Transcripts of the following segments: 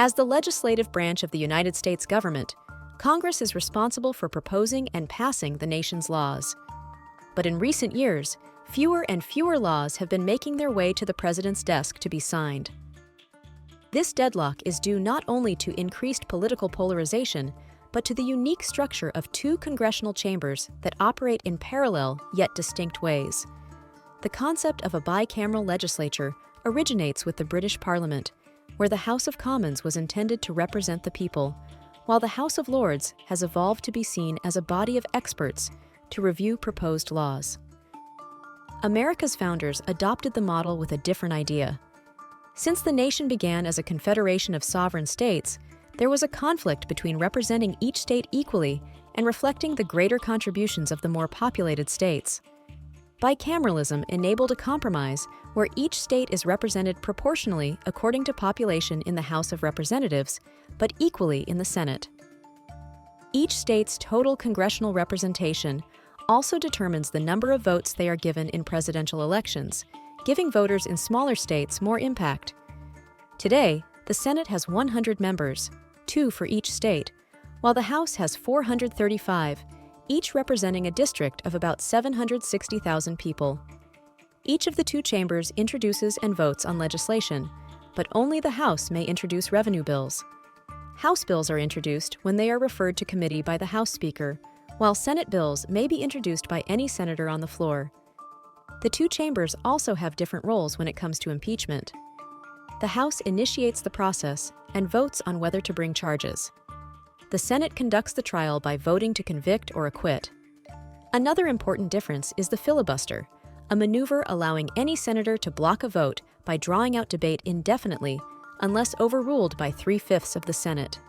As the legislative branch of the United States government, Congress is responsible for proposing and passing the nation's laws. But in recent years, fewer and fewer laws have been making their way to the president's desk to be signed. This deadlock is due not only to increased political polarization, but to the unique structure of two congressional chambers that operate in parallel yet distinct ways. The concept of a bicameral legislature originates with the British Parliament, where the House of Commons was intended to represent the people, while the House of Lords has evolved to be seen as a body of experts to review proposed laws. America's founders adopted the model with a different idea. Since the nation began as a confederation of sovereign states, there was a conflict between representing each state equally and reflecting the greater contributions of the more populated states. Bicameralism enabled a compromise where each state is represented proportionally according to population in the House of Representatives, but equally in the Senate. Each state's total congressional representation also determines the number of votes they are given in presidential elections, giving voters in smaller states more impact. Today, the Senate has 100 members, 2 for each state, while the House has 435, each representing a district of about 760,000 people. Each of the two chambers introduces and votes on legislation, but only the House may introduce revenue bills. House bills are introduced when they are referred to committee by the House Speaker, while Senate bills may be introduced by any senator on the floor. The two chambers also have different roles when it comes to impeachment. The House initiates the process and votes on whether to bring charges. The Senate conducts the trial by voting to convict or acquit. Another important difference is the filibuster, a maneuver allowing any senator to block a vote by drawing out debate indefinitely unless overruled by 3/5 of the Senate.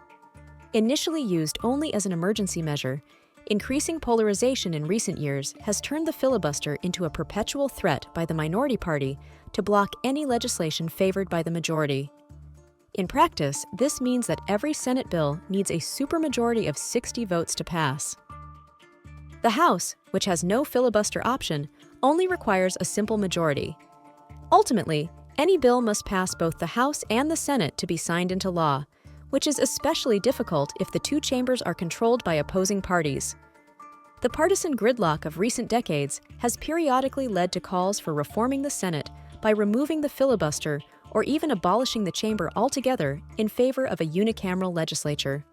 Initially used only as an emergency measure, increasing polarization in recent years has turned the filibuster into a perpetual threat by the minority party to block any legislation favored by the majority. In practice, this means that every Senate bill needs a supermajority of 60 votes to pass. The House, which has no filibuster option, only requires a simple majority. Ultimately, any bill must pass both the House and the Senate to be signed into law, which is especially difficult if the two chambers are controlled by opposing parties. The partisan gridlock of recent decades has periodically led to calls for reforming the Senate by removing the filibuster or even abolishing the chamber altogether in favor of a unicameral legislature.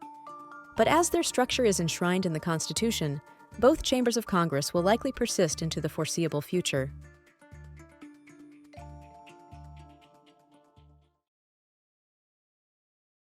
But as their structure is enshrined in the Constitution, both chambers of Congress will likely persist into the foreseeable future.